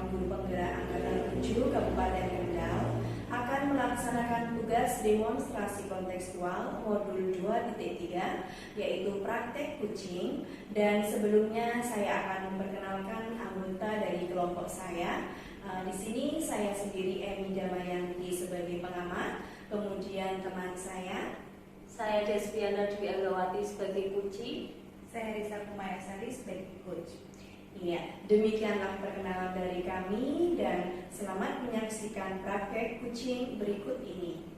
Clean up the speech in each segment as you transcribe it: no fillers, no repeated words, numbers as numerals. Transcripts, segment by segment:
Ruang Guru Penggerak Angkatan 7 Kabupaten Kendal akan melaksanakan tugas demonstrasi kontekstual modul 2.3 yaitu praktek kucing, dan sebelumnya saya akan memperkenalkan anggota dari kelompok saya. Di sini saya sendiri Emi Damayanti sebagai pengamat, kemudian teman saya Desviana Dwi Anggawati sebagai kunci. Saya Risa Kumayasari sebagai coach. Iya, demikianlah perkenalan dari kami dan selamat menyaksikan praktek kucing berikut ini.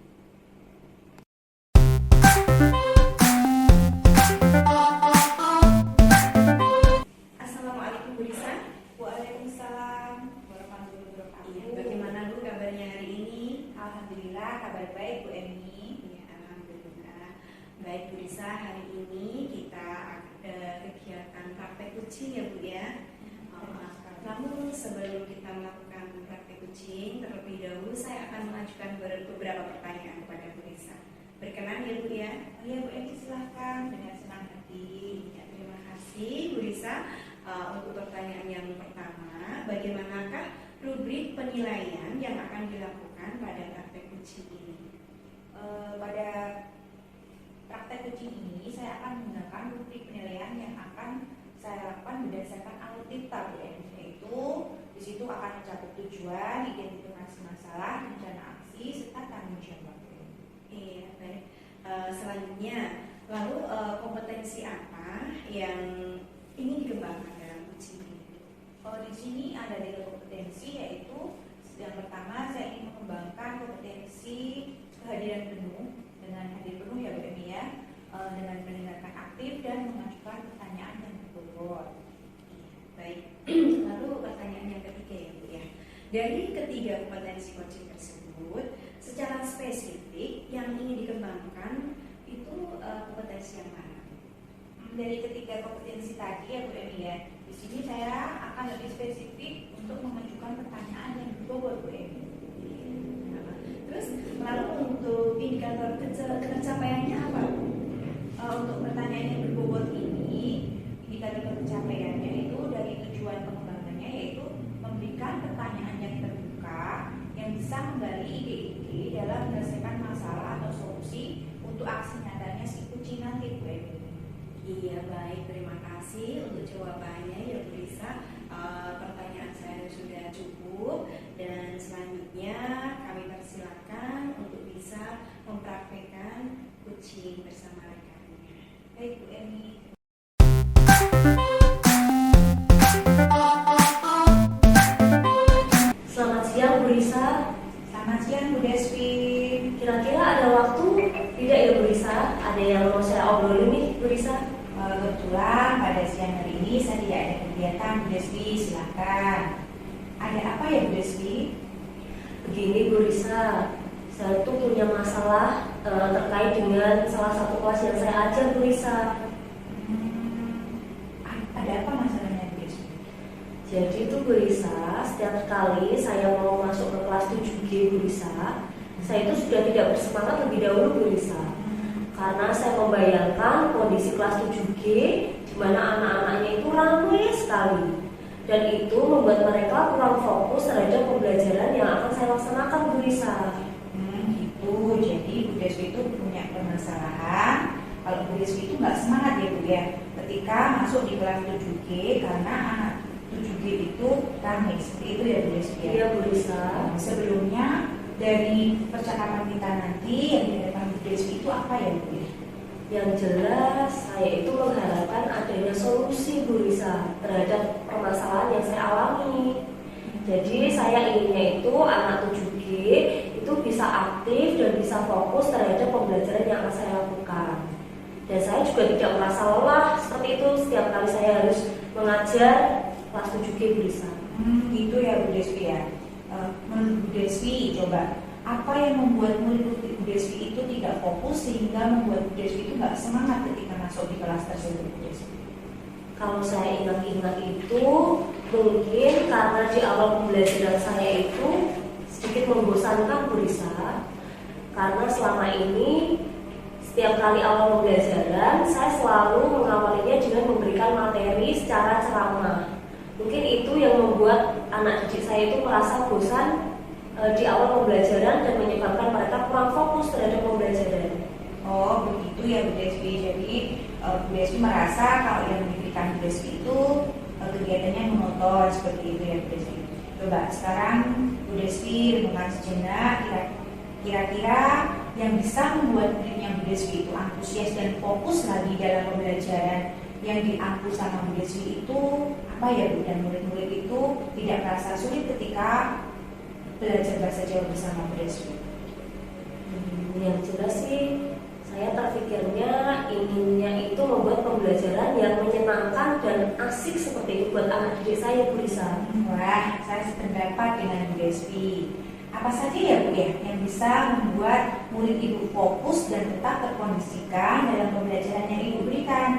Assalamualaikum Bu Risa. Waalaikumsalam warahmatullahi wabarakatuh. Iya, bagaimana Bu kabarnya hari ini? Alhamdulillah kabar baik Bu Emi. Iya, alhamdulillah. Baik Bu Risa, hari ini kita ada kegiatan praktek kucing ya Bu ya. Namun sebelum kita melakukan praktek kucing, terlebih dahulu saya akan mengajukan beberapa pertanyaan kepada Bu Risa. Berkenan ya Bu ya? Iya Bu Emi, silahkan dengan senang hati. Ya, terima kasih Bu Risa. Untuk pertanyaan yang pertama, bagaimanakah rubrik penilaian yang akan dilakukan pada praktek kucing ini? Pada praktek kucing ini saya akan menggunakan rubrik penilaian yang akan saya lakukan berdasarkan alutsista Bu Emi. Yaitu di situ akan mencakup tujuan, identifikasi masalah, rencana aksi, serta tanggung jawab. Iya, baik. Selanjutnya, lalu kompetensi apa yang ingin dikembangkan dalam kucing ini? Di sini ada 3 kompetensi, yaitu yang pertama saya ingin mengembangkan kompetensi kehadiran penuh. Dengan hadir penuh ya Bu Emi ya, dengan mendengarkan aktif dan mengajukan pertanyaan yang berbobot. Baik, lalu pertanyaan yang ketiga ya Bu ya. Dari ketiga kompetensi coaching tersebut, secara spesifik yang ingin dikembangkan itu kompetensi yang mana? Dari ketiga kompetensi tadi ya Bu Emi ya, di sini saya akan lebih spesifik untuk mengajukan pertanyaan yang berbobot Bu Emi. Terus lalu untuk indikator tercapaiannya apa? Untuk pertanyaan yang berbobot ini, indikator pencapaiannya itu dari tujuan pengembangannya, yaitu memberikan pertanyaan yang terbuka yang bisa menggali ide-ide dalam menyelesaikan masalah atau solusi untuk aksi nyatanya si kucing nanti Bu Emi. Iya, baik, terima kasih untuk jawabannya ya Bu Risa. Pertanyaan saya sudah cukup dan selanjutnya kami persilakan untuk bisa mempraktekkan kucing bersama rekannya. Baik Bu Emi. Selamat siang Bu Risa. Selamat siang Bu Desvi. Kira-kira ada waktu tidak ya Bu Risa? Ada yang mau saya obrolin nih Bu Risa? Kebetulan pada siang hari ini saya tidak ada kegiatan Bu Desvi, silakan. Ada apa ya Bu Desvi? Begini Bu Risa, saya tuh punya masalah terkait dengan salah satu kelas yang saya ajar Bu Risa. Ada apa masalahnya Bu Desvi? Jadi itu Bu Risa, setiap kali saya mau masuk ke kelas 7G Bu Risa, saya itu sudah tidak bersemangat lebih dahulu Bu Risa. Karena saya membayangkan kondisi kelas 7G di mana anak-anaknya itu ramai sekali. Dan itu membuat mereka kurang fokus terhadap pembelajaran yang akan saya laksanakan Bu Risa. Gitu. Jadi Bu Desvi itu punya permasalahan. Kalau Bu Desvi itu nggak semangat ya Bu ya, ketika masuk di kelas 7G karena anak 7G itu ramai. Seperti itu ya Bu Desvi ya? Iya Bu Risa. Sebelumnya dari percakapan kita nanti yang di depan Bu Desvi itu apa ya Bu? Yang jelas saya itu mengharapkan adanya solusi Bu Risa terhadap permasalahan yang saya alami. Jadi saya inginnya itu anak 7G itu bisa aktif dan bisa fokus terhadap pembelajaran yang akan saya lakukan. Dan saya juga tidak merasa lelah seperti itu setiap kali saya harus mengajar kelas 7G Bu Risa. Gitu ya Bu Desvi ya. Menurut Bu Desvi, coba apa yang membuat murid Bu Desvi itu tidak fokus sehingga membuat Bu Desvi itu nggak semangat ketika masuk di kelas tersebut Bu Desvi? Kalau saya ingat-ingat itu mungkin karena di awal pembelajaran saya itu sedikit membosankan Bu Risa. Karena selama ini setiap kali awal pembelajaran saya selalu mengawalinya dengan memberikan materi secara ceramah. Mungkin itu yang membuat anak didik saya itu merasa bosan di awal pembelajaran dan menyebabkan mereka kurang fokus terhadap pembelajaran. Oh begitu ya Bu Deswi. Jadi Bu Deswi merasa kalau yang diberikan Bu Deswi itu kegiatannya monoton seperti itu ya Bu Deswi. Coba sekarang Bu Deswi renungkan sejenak, kira-kira yang bisa membuat muridnya Bu Deswi itu antusias dan fokus lagi dalam pembelajaran yang diampu sama Bu Deswi itu apa ya Bu? Dan murid-murid itu tidak merasa sulit ketika belajar bahasa Jawa bersama Bu Deswi. Yang jelas sih saya terpikirnya inginnya itu membuat pembelajaran yang menyenangkan dan asik seperti itu buat anak didik saya, Bu Risa. Wah, saya sependapat dengan Bu Deswi. Apa saja ya Bu ya yang bisa membuat murid Ibu fokus dan tetap terkondisikan dalam pembelajaran yang Ibu berikan?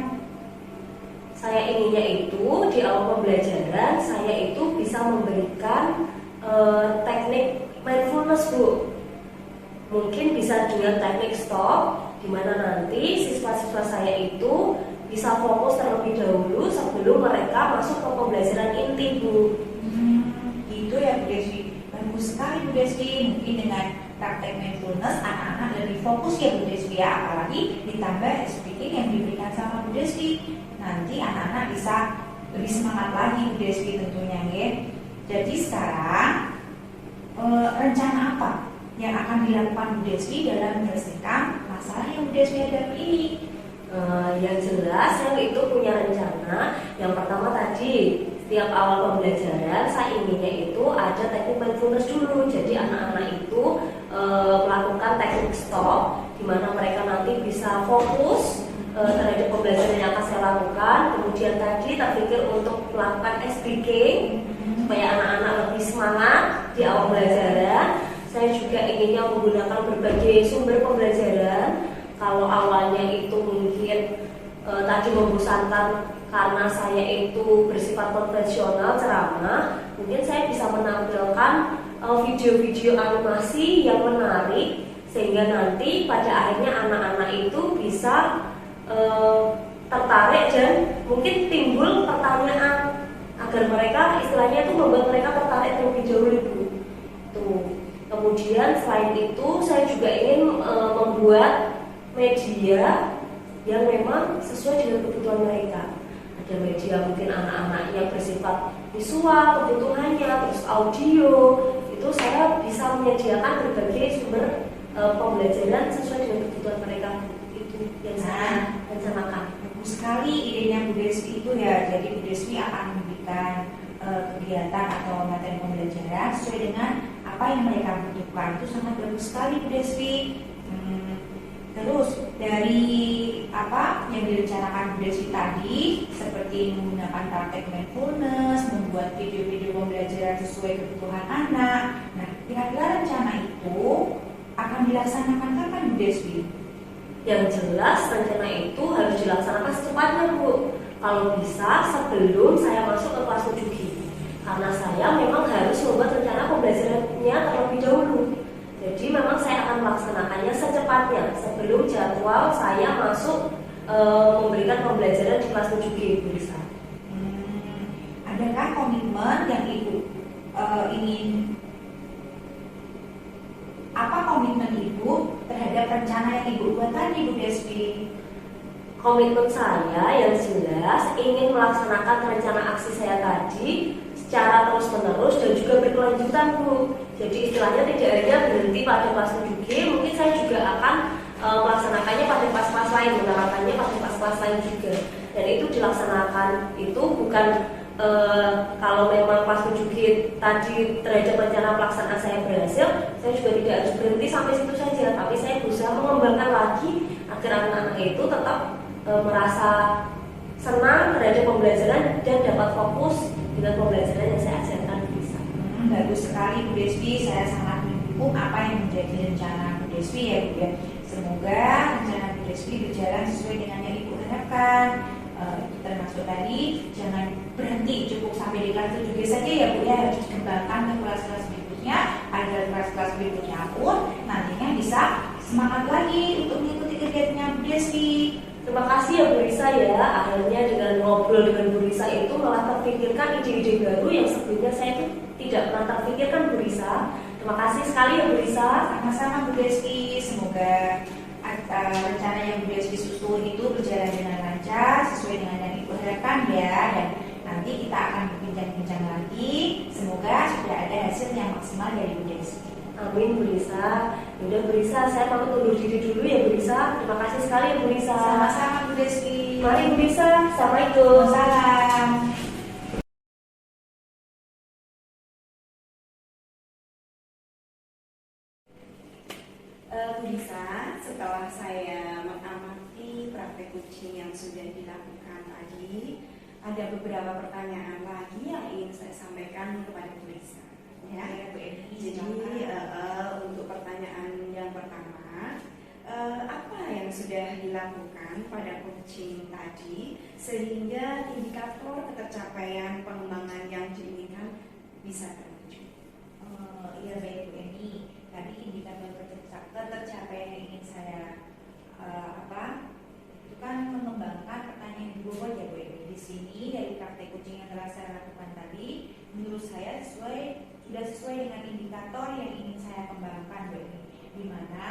Saya inginnya itu di awal pembelajaran saya itu bisa memberikan teknik mindfulness Bu. Mungkin bisa dengan teknik stop, di mana nanti siswa-siswa saya itu bisa fokus terlebih dahulu sebelum mereka masuk ke pembelajaran inti Bu. Itu ya Bu Deswi. Bagus sekali Bu Deswi. Mungkin dengan praktek mindfulness anak-anak lebih fokus ya Bu Deswi ya. Apalagi ditambah speaking yang diberikan sama Bu Deswi. Nanti anak-anak bisa lebih semangat lagi Bu Deswi tentunya ya. Jadi sekarang rencana apa yang akan dilakukan Bu Deswi dalam menyelesaikan masalah yang Bu Deswi hadapi ini? Yang jelas saya itu punya rencana. Yang pertama tadi, setiap awal pembelajaran saya inginnya itu ada teknik mindfulness dulu. Jadi anak-anak itu melakukan teknik stop, di mana mereka nanti bisa fokus terhadap pembelajaran yang akan saya lakukan. Kemudian tadi terpikir untuk melakukan speaking supaya anak-anak lebih semangat di awal pembelajaran. Saya juga inginnya menggunakan berbagai sumber pembelajaran. Kalau awalnya itu mungkin tadi membosankan karena saya itu bersifat konvensional ceramah, mungkin saya bisa menampilkan video-video animasi yang menarik sehingga nanti pada akhirnya anak-anak itu bisa tertarik dan mungkin timbul pertanyaan agar mereka istilahnya itu membuat mereka tertarik terlebih dahulu Bu. Tuh. Kemudian selain itu saya juga ingin membuat media yang memang sesuai dengan kebutuhan mereka. Ada media mungkin anak-anak yang bersifat visual kebutuhannya, terus audio, itu saya bisa menyediakan berbagai sumber pembelajaran sesuai dengan kebutuhan mereka. Itu yang saya rencanakan. Bagus sekali idenya Bu Deswi itu ya. Jadi Bu Deswi akan memberikan kegiatan atau materi pembelajaran sesuai dengan apa yang mereka butuhkan. Itu sangat bagus sekali Bu Deswi. Terus dari apa yang direncanakan Bu Deswi tadi, seperti menggunakan praktek mindfulness, membuat video-video pembelajaran sesuai kebutuhan anak. Nah, kira-kira rencana itu akan dilaksanakan kapan Bu Deswi? Yang jelas rencana itu harus dilaksanakan secepatnya Bu. Kalau bisa sebelum saya masuk ke kelas 7G. Karena saya memang harus membuat rencana pembelajarannya terlebih dahulu. Jadi memang saya akan melaksanakannya secepatnya sebelum jadwal saya masuk memberikan pembelajaran di kelas 7G Bu Risa. Adakah komitmen yang Ibu ingin? Apa komitmen Ibu terhadap rencana yang Ibu buat tadi Bu Deswi? Komitmen saya yang jelas ingin melaksanakan rencana aksi saya tadi secara terus-menerus dan juga berkelanjutan Bu. Jadi istilahnya tidak hanya berhenti pada kelas 7G, mungkin saya juga akan melaksanakannya pada kelas-kelas lain, menerapkannya pada kelas-kelas lain juga. Dan itu dilaksanakan itu bukan kalau memang kelas 7G tadi terhadap rencana pelaksanaan saya berhasil, saya juga tidak harus berhenti sampai situ saja, tapi saya berusaha mengembangkan lagi agar anak-anak itu tetap merasa senang terhadap pembelajaran dan dapat fokus dengan pembelajaran yang saya ajarkan bisa. Bagus sekali Bu Deswi, saya sangat mendukung apa yang menjadi rencana Bu Deswi ya Bu ya. Semoga rencana Bu Deswi berjalan sesuai dengan yang Ibu harapkan. Termasuk tadi jangan berhenti cukup sampai di kelas 7G saja ya Bu ya, harus dikembangkan ke kelas-kelas berikutnya agar kelas-kelas berikutnya pun nantinya bisa semangat lagi untuk mengikuti kegiatannya Bu Deswi. Terima kasih ya Bu Risa ya, akhirnya dengan ngobrol dengan Bu Risa itu malah terpikirkan ide-ide baru yang sebelumnya saya itu tidak pernah terpikirkan Bu Risa. Terima kasih sekali ya Bu Risa. Sama-sama Bu Deski, semoga rencana yang Bu Deski susun itu berjalan dengan lancar sesuai dengan yang Ibu harapkan ya, dan nanti kita akan berbincang-bincang lagi. Semoga sudah ada hasil yang maksimal dari Bu Deski. Amin Bu Risa. Yaudah Bu Risa, saya pamit undur diri dulu ya Bu Risa. Terima kasih sekali ya Bu Risa. Sama-sama Bu Deski. Mari Bu Risa, Assalamualaikum. Salam. Bu Risa, setelah saya mengamati praktek coaching yang sudah dilakukan tadi, ada beberapa pertanyaan lagi yang ingin saya sampaikan kepada Bu Risa. Ya, Bu Eni. jadi untuk pertanyaan yang pertama, apa yang sudah dilakukan pada coaching tadi sehingga indikator ketercapaian pengembangan yang diinginkan bisa terwujud? Iya baik Bu Eni. Tadi indikator ketercapaian yang ingin saya itu kan mengembangkan pertanyaan yang berbobot ya Bu Eni. Di sini dari praktek coaching yang telah saya lakukan tadi, menurut saya sudah sesuai dengan indikator yang ingin saya kembangkan Bu Eni. Di mana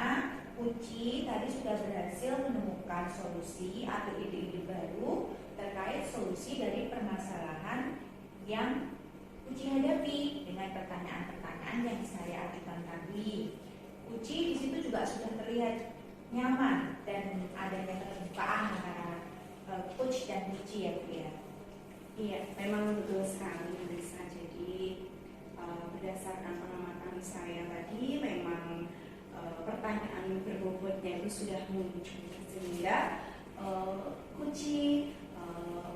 Uci tadi sudah berhasil menemukan solusi atau ide-ide baru terkait solusi dari permasalahan yang Uci hadapi dengan pertanyaan-pertanyaan yang saya ajukan tadi. Uci di situ juga sudah terlihat nyaman dan adanya keterbukaan antara coach dan Uci ya Bu ya. Iya, memang betul sekali bisa. Jadi berdasarkan pengamatan saya tadi, memang pertanyaan berbobotnya itu sudah muncul sehingga Uci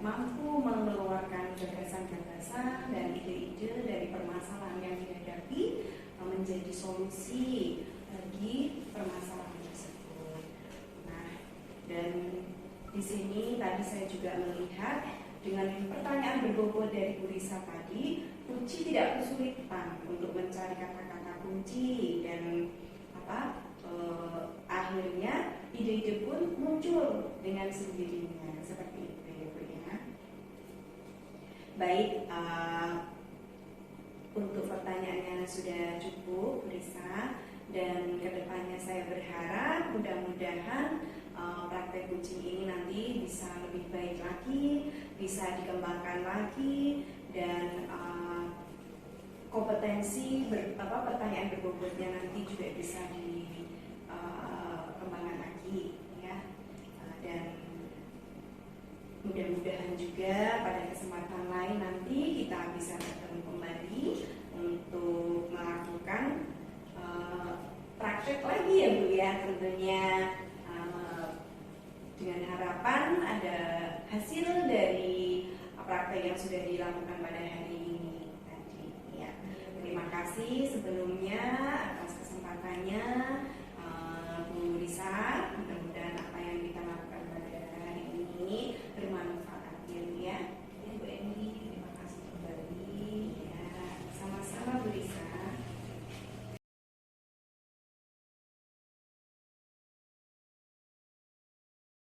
mampu mengeluarkan gagasan-gagasan dan ide-ide dari permasalahan yang dihadapi menjadi solusi bagi permasalahan tersebut. Nah, dan di sini tadi saya juga melihat dengan pertanyaan berbobot dari Bu Risa tadi, Uci tidak kesulitan untuk mencari kata-kata kunci dan akhirnya ide-ide pun muncul dengan sendirinya seperti itu ya Bu ya. Baik, untuk pertanyaannya sudah cukup Bu Risa, dan kedepannya saya berharap mudah-mudahan praktek coaching ini nanti bisa lebih baik lagi, bisa dikembangkan lagi, dan kompetensi pertanyaan berbobotnya nanti juga bisa dikembangkan lagi ya. Dan mudah-mudahan juga pada kesempatan lain nanti kita bisa bertemu kembali untuk melakukan praktek lagi ya Bu ya, tentunya dengan harapan ada hasil dari praktek yang sudah dilakukan pada hari